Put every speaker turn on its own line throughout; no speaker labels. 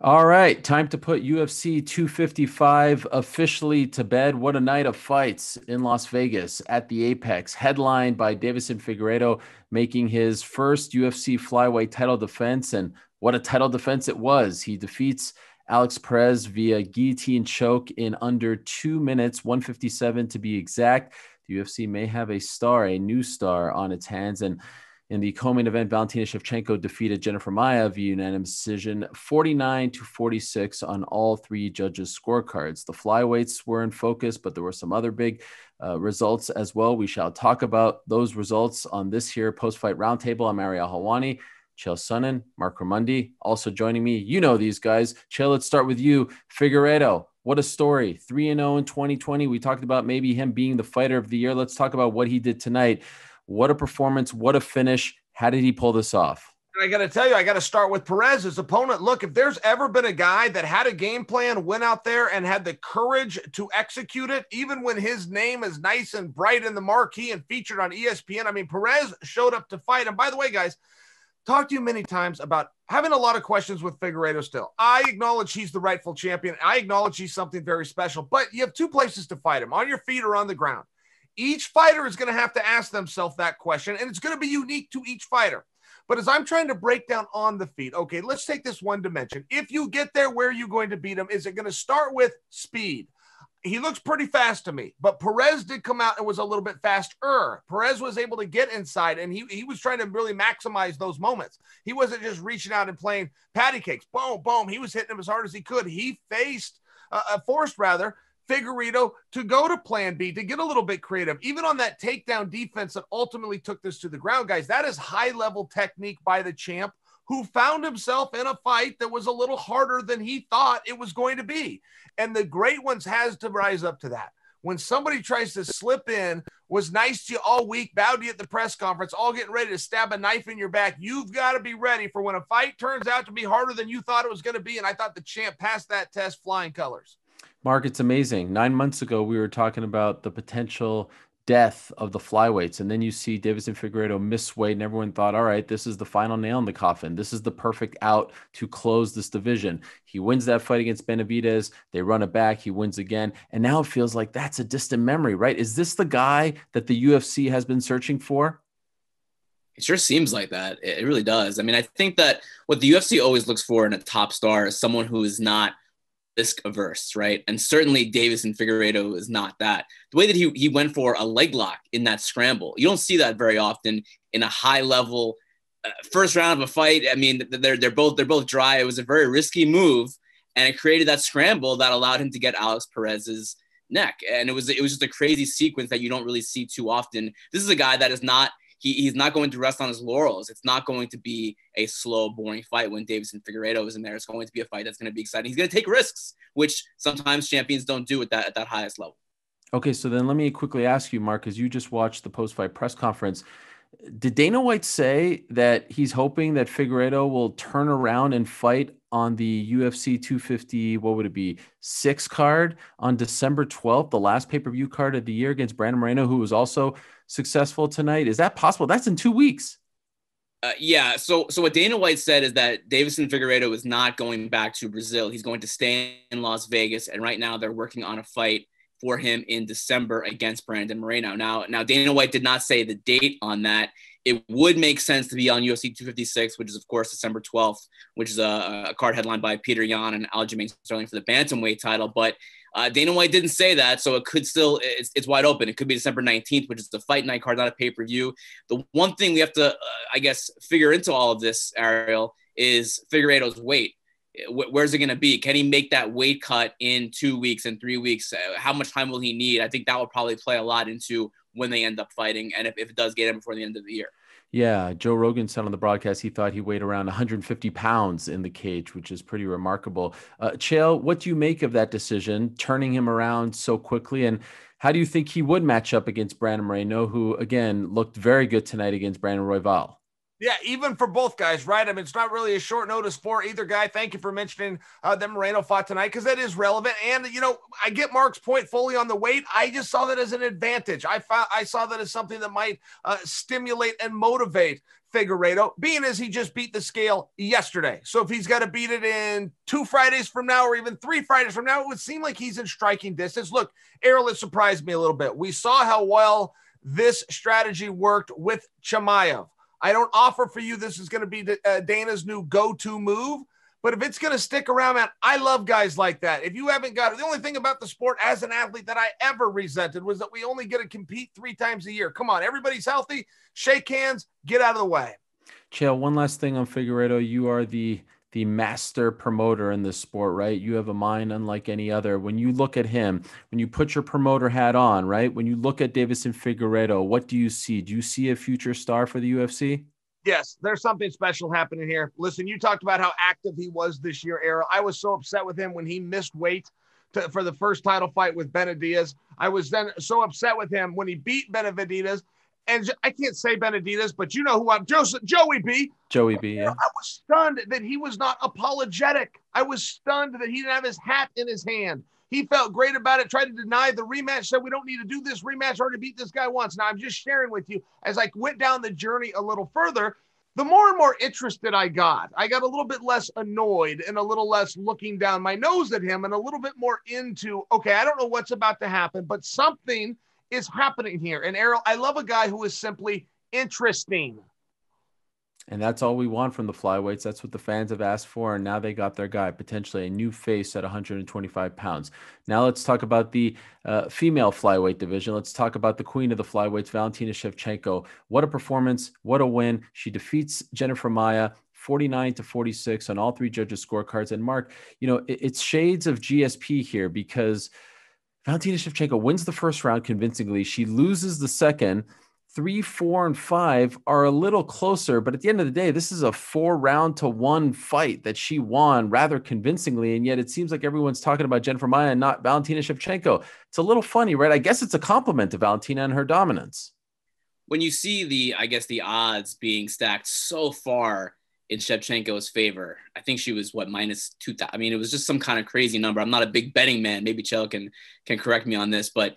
All right, time to put UFC 255 officially to bed. What a night of fights in Las Vegas at the Apex, headlined by Deiveson Figueiredo making his first UFC flyweight title defense. And what a title defense it was. He defeats Alex Perez via guillotine choke in under 2 minutes, 157 to be exact. The UFC may have a new star on its hands. And in the co-main event, Valentina Shevchenko defeated Jennifer Maia via unanimous decision, 49-46 on all three judges' scorecards. The flyweights were in focus, but there were some other big results as well. We shall talk about those results on this here post-fight roundtable. I'm Ariel Helwani, Chael Sonnen, Marc Raimondi, also joining me. You know these guys. Chael, let's start with you. Figueiredo, what a story. 3-0 in 2020. We talked about maybe him being the fighter of the year. Let's talk about what he did tonight. What a performance. What a finish. How did he pull this off?
I got to tell you, I got to start with Perez, his opponent. Look, if there's ever been a guy that had a game plan, went out there and had the courage to execute it, even when his name is nice and bright in the marquee and featured on ESPN. I mean, Perez showed up to fight. And by the way, guys, talked to you many times about having a lot of questions with Figueiredo still. I acknowledge he's the rightful champion. I acknowledge he's something very special, but you have two places to fight him, on your feet or on the ground. Each fighter is going to have to ask themselves that question, and it's going to be unique to each fighter. But as I'm trying to break down on the feet, okay, let's take this one dimension. If you get there, where are you going to beat him? Is it going to start with speed? He looks pretty fast to me, but Perez did come out and was a little bit faster. Perez was able to get inside, and he was trying to really maximize those moments. He wasn't just reaching out and playing patty cakes. Boom, boom. He was hitting him as hard as he could. He forced Figueiredo to go to plan B, to get a little bit creative, even on that takedown defense that ultimately took this to the ground, guys. That is high-level technique by the champ, who found himself in a fight that was a little harder than he thought it was going to be. And the great ones has to rise up to that. When somebody tries to slip in, was nice to you all week, bowed to you at the press conference, all getting ready to stab a knife in your back, you've got to be ready for when a fight turns out to be harder than you thought it was going to be. And I thought the champ passed that test flying colors.
Marc, it's amazing. 9 months ago, we were talking about the potential death of the flyweights. And then you see Deiveson Figueiredo miss weight, and everyone thought, all right, this is the final nail in the coffin. This is the perfect out to close this division. He wins that fight against Benavidez. They run it back. He wins again. And now it feels like that's a distant memory, right? Is this the guy that the UFC has been searching for?
It sure seems like that. It really does. I mean, I think that what the UFC always looks for in a top star is someone who is not risk averse, right? And certainly Deiveson Figueiredo is not that. The way that he went for a leg lock in that scramble, you don't see that very often in a high level first round of a fight. I mean, they're both dry. It was a very risky move, and it created that scramble that allowed him to get Alex Perez's neck. And it was just a crazy sequence that you don't really see too often. This is a guy that is not. He's not going to rest on his laurels. It's not going to be a slow, boring fight when Deiveson Figueiredo is in there. It's going to be a fight that's going to be exciting. He's going to take risks, which sometimes champions don't do at that highest level.
Okay, so then let me quickly ask you, Marc, because you just watched the post-fight press conference. Did Dana White say that he's hoping that Figueiredo will turn around and fight on the UFC 250, what would it be, 6 card on December 12th, the last pay-per-view card of the year against Brandon Moreno, who was also successful tonight? Is that possible? That's in 2 weeks.
Yeah. So what Dana White said is that Deiveson Figueiredo is not going back to Brazil. He's going to stay in Las Vegas. And right now they're working on a fight for him in December against Brandon Moreno. Now Dana White did not say the date on that. It would make sense to be on UFC 256, which is, of course, December 12th, which is a card headlined by Peter Yan and Aljamain Sterling for the bantamweight title. But Dana White didn't say that, so it could still, it's wide open. It could be December 19th, which is the fight night card, not a pay-per-view. The one thing we have to, figure into all of this, Ariel, is Figueiredo's weight. Where's it going to be? Can he make that weight cut in 2 weeks and 3 weeks? How much time will he need? I think that will probably play a lot into when they end up fighting, and if it does get him before the end of the year.
Yeah, Joe Rogan said on the broadcast he thought he weighed around 150 pounds in the cage, which is pretty remarkable. Chael, what do you make of that decision, turning him around so quickly? And how do you think he would match up against Brandon Moreno, who, again, looked very good tonight against Brandon Royval?
Yeah, even for both guys, right? I mean, it's not really a short notice for either guy. Thank you for mentioning that Moreno fought tonight, because that is relevant. And, you know, I get Marc's point fully on the weight. I just saw that as an advantage. I saw that as something that might stimulate and motivate Figueiredo, being as he just beat the scale yesterday. So if he's got to beat it in 2 Fridays from now or even 3 Fridays from now, it would seem like he's in striking distance. Look, Ariel, it surprised me a little bit. We saw how well this strategy worked with Chimaev. I don't offer for you this is going to be Dana's new go-to move, but if it's going to stick around, man, I love guys like that. If you haven't got it, the only thing about the sport as an athlete that I ever resented was that we only get to compete 3 times a year. Come on, everybody's healthy, shake hands, get out of the way.
Chael, one last thing on Figueiredo. You are the master promoter in this sport, right? You have a mind unlike any other. When you look at him, when you put your promoter hat on, right? When you look at Deiveson Figueiredo, what do you see? Do you see a future star for the UFC?
Yes, there's something special happening here. Listen, you talked about how active he was this year, Ariel. I was so upset with him when he missed weight for the first title fight with Benavidez. I was then so upset with him when he beat Benavidez. And I can't say Benavidez, but you know who I'm, Joey B.
Joey B, yeah.
I was stunned that he was not apologetic. I was stunned that he didn't have his hat in his hand. He felt great about it, tried to deny the rematch, said we don't need to do this rematch, already beat this guy once. Now, I'm just sharing with you, as I went down the journey a little further, the more and more interested I got a little bit less annoyed and a little less looking down my nose at him and a little bit more into, okay, I don't know what's about to happen, but something is happening here. And Ariel, I love a guy who is simply interesting.
And that's all we want from the flyweights. That's what the fans have asked for. And now they got their guy, potentially a new face at 125 pounds. Now let's talk about the female flyweight division. Let's talk about the queen of the flyweights, Valentina Shevchenko. What a performance. What a win. She defeats Jennifer Maia 49-46 on all 3 judges' scorecards. And Marc, you know, it's shades of GSP here, because Valentina Shevchenko wins the first round convincingly. She loses the second. 3, 4, and 5 are a little closer, but at the end of the day, this is a 4-round-to-1 fight that she won rather convincingly, and yet it seems like everyone's talking about Jennifer Maia and not Valentina Shevchenko. It's a little funny, right? I guess it's a compliment to Valentina and her dominance.
When you see the odds being stacked so far in Shevchenko's favor, I think she was minus 2,000. I mean, it was just some kind of crazy number. I'm not a big betting man. Maybe Chael can correct me on this, but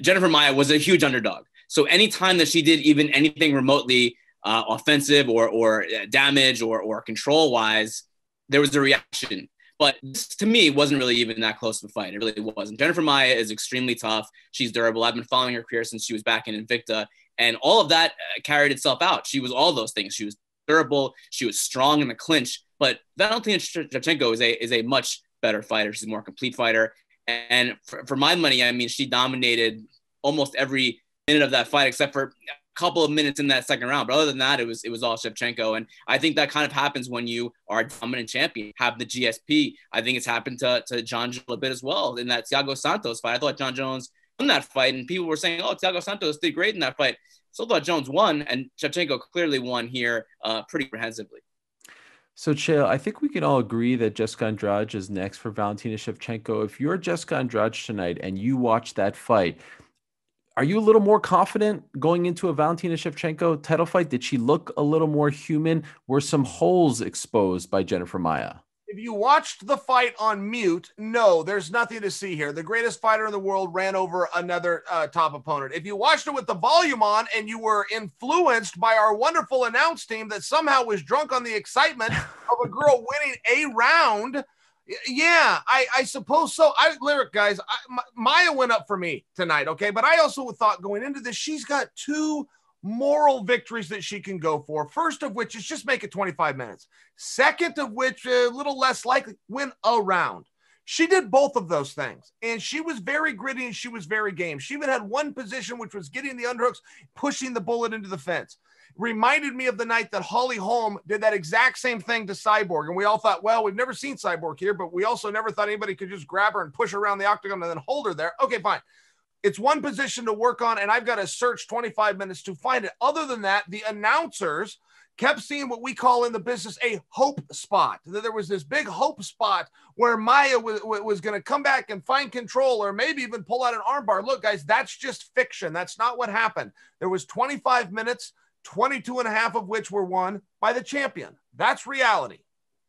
Jennifer Maia was a huge underdog. So anytime that she did even anything remotely offensive or damage or control wise, there was a reaction. But this, to me, wasn't really even that close of a fight. It really wasn't. Jennifer Maia is extremely tough. She's durable. I've been following her career since she was back in Invicta, and all of that carried itself out. She was all those things. She was durable. She was strong in the clinch. But Valentina Shevchenko is a much better fighter. She's a more complete fighter. And for my money, I mean, she dominated almost every minute of that fight, except for a couple of minutes in that second round. But other than that, it was all Shevchenko. And I think that kind of happens when you are a dominant champion, have the GSP. I think it's happened to John Jones a bit as well in that Thiago Santos fight. I thought John Jones won that fight, and people were saying, oh, Thiago Santos did great in that fight. So I thought Jones won, and Shevchenko clearly won here pretty comprehensively.
So, Chael, I think we can all agree that Jessica Andrade is next for Valentina Shevchenko. If you're Jessica Andrade tonight and you watch that fight, are you a little more confident going into a Valentina Shevchenko title fight? Did she look a little more human? Were some holes exposed by Jennifer Maia?
If you watched the fight on mute, no, there's nothing to see here. The greatest fighter in the world ran over another top opponent. If you watched it with the volume on and you were influenced by our wonderful announce team that somehow was drunk on the excitement of a girl winning a round, yeah, I suppose so. Lyric guys, Maia went up for me tonight, okay? But I also thought going into this, she's got 2 moral victories that she can go for. First of which is just make it 25 minutes. Second of which, a little less likely, win a round. She did both of those things, and she was very gritty and she was very game. She even had one position, which was getting the underhooks, pushing the bullet into the fence. Reminded me of the night that Holly Holm did that exact same thing to Cyborg. And we all thought, well, we've never seen Cyborg here, but we also never thought anybody could just grab her and push her around the octagon and then hold her there. Okay, fine. It's one position to work on, and I've got to search 25 minutes to find it. Other than that, the announcers kept seeing what we call in the business a hope spot. There was this big hope spot where Maia was going to come back and find control or maybe even pull out an armbar. Look, guys, that's just fiction. That's not what happened. There was 25 minutes, 22 and a half of which were won by the champion. That's reality.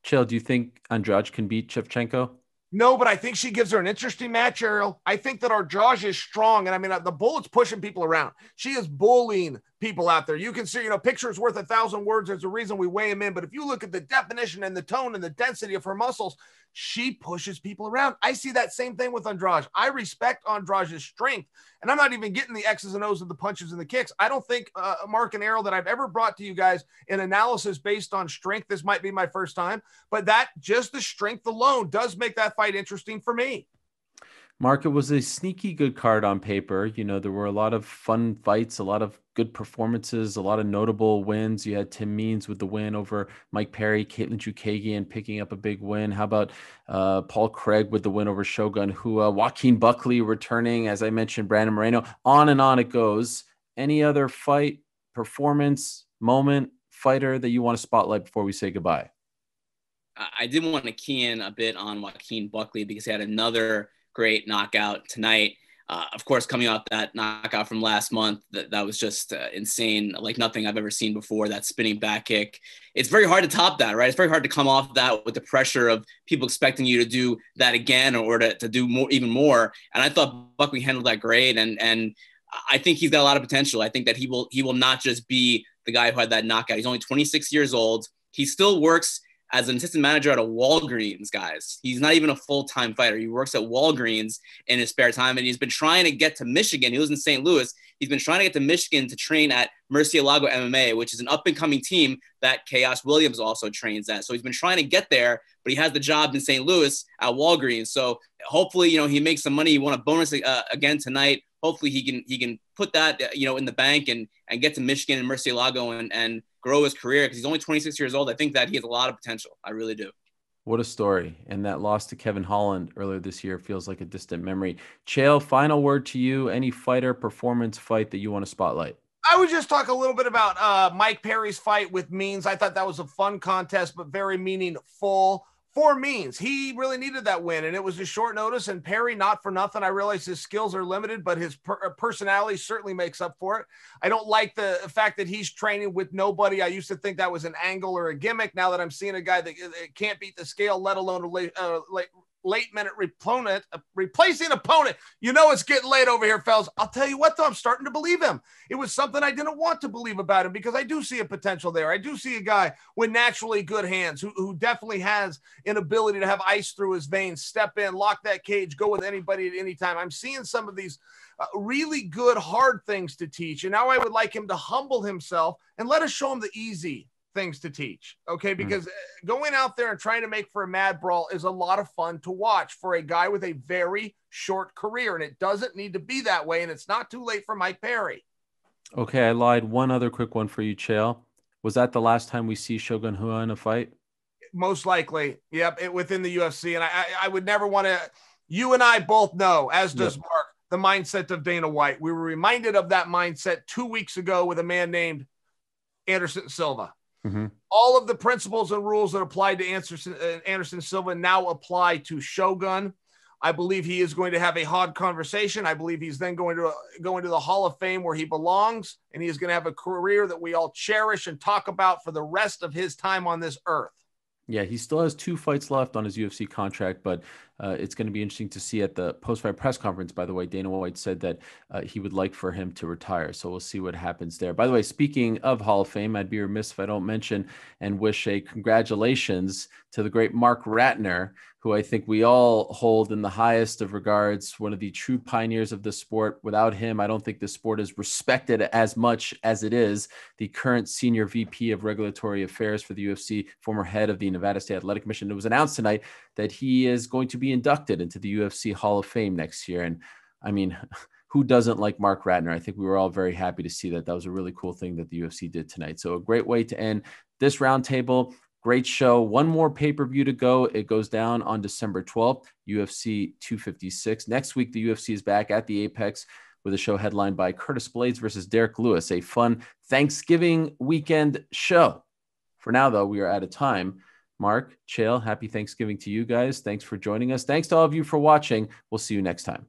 Chael, do you think Andrade can beat Shevchenko?
No, but I think she gives her an interesting match, Ariel. I think that Andrade is strong. And I mean, the bullet's pushing people around. She is bullying people out there. You can see, pictures worth 1,000 words. There's a reason we weigh them in. But if you look at the definition and the tone and the density of her muscles, she pushes people around. I see that same thing with Andrade. I respect Andrade's strength. And I'm not even getting the X's and O's of the punches and the kicks. I don't think, Marc and Ariel, that I've ever brought to you guys an analysis based on strength. This might be my first time, but that just the strength alone does make that fight interesting for me.
Marc, it was a sneaky good card on paper. There were a lot of fun fights, a lot of good performances, a lot of notable wins. You had Tim Means with the win over Mike Perry, Caitlin Chukagian picking up a big win. How about Paul Craig with the win over Shogun, Joaquin Buckley returning, as I mentioned, Brandon Moreno, on and on it goes. Any other fight, performance, moment, fighter that you want to spotlight before we say goodbye?
I did want to key in a bit on Joaquin Buckley because he had another great knockout tonight. Of course, coming out that knockout from last month, that was just insane, like nothing I've ever seen before, that spinning back kick. It's very hard to top that, right? It's very hard to come off that with the pressure of people expecting you to do that again or to do more, even more. And I thought Buckley handled that great. And I think he's got a lot of potential. I think that he will not just be the guy who had that knockout. He's only 26 years old. He still works as an assistant manager at a Walgreens, guys. He's not even a full-time fighter. He works at Walgreens in his spare time, and he's been trying to get to Michigan. He lives in St. Louis. He's been trying to get to Michigan to train at Murcielago MMA, which is an up-and-coming team that Chaos Williams also trains at. So he's been trying to get there, but he has the job in St. Louis at Walgreens. So hopefully, he makes some money. He won a bonus again tonight. Hopefully he can put that, in the bank and get to Michigan and Murcielago and grow his career, because he's only 26 years old. I think that he has a lot of potential. I really do.
What a story. And that loss to Kevin Holland earlier this year feels like a distant memory. Chael, final word to you. Any fighter, performance, fight that you want to spotlight?
I would just talk a little bit about Mike Perry's fight with Means. I thought that was a fun contest, but very meaningful for Means. He really needed that win, and it was a short notice. And Perry, not for nothing, I realize his skills are limited, but his personality certainly makes up for it. I don't like the fact that he's training with nobody. I used to think that was an angle or a gimmick. Now that I'm seeing a guy that can't beat the scale, let alone a late minute replacing opponent. It's getting late over here, fellas. I'll tell you what, though, I'm starting to believe him. It was something I didn't want to believe about him, because I do see a potential there. I do see a guy with naturally good hands who definitely has an ability to have ice through his veins, step in, lock that cage, go with anybody at any time. I'm seeing some of these really good, hard things to teach. And now I would like him to humble himself and let us show him the easy things to teach. Okay. Because going out there and trying to make for a mad brawl is a lot of fun to watch for a guy with a very short career. And it doesn't need to be that way. And it's not too late for Mike Perry.
Okay. I lied. One other quick one for you, Chael. Was that the last time we see Shogun Rua in a fight?
Most likely. Yep. Within the UFC. And I would never want to, you and I both know, as does Marc, the mindset of Dana White. We were reminded of that mindset 2 weeks ago with a man named Anderson Silva. Mm-hmm. All of the principles and rules that applied to Anderson Silva now apply to Shogun. I believe he is going to have a hard conversation. I believe he's then going to go into the Hall of Fame where he belongs, and he is going to have a career that we all cherish and talk about for the rest of his time on this earth.
Yeah, he still has 2 fights left on his UFC contract, but it's going to be interesting to see at the post-fight press conference. By the way, Dana White said that he would like for him to retire. So we'll see what happens there. By the way, speaking of Hall of Fame, I'd be remiss if I don't mention and wish a congratulations to the great Marc Ratner, who I think we all hold in the highest of regards, one of the true pioneers of the sport. Without him, I don't think the sport is respected as much as it is. The current senior VP of regulatory affairs for the UFC, former head of the Nevada State Athletic Commission. It was announced tonight that he is going to be inducted into the UFC Hall of Fame next year. And I mean, who doesn't like Marc Ratner? I think we were all very happy to see that. That was a really cool thing that the UFC did tonight. So a great way to end this roundtable. Great show. One more pay-per-view to go. It goes down on December 12th, UFC 256. Next week, the UFC is back at the Apex with a show headlined by Curtis Blades versus Derek Lewis, a fun Thanksgiving weekend show. For now, though, we are out of time. Marc, Chael, happy Thanksgiving to you guys. Thanks for joining us. Thanks to all of you for watching. We'll see you next time.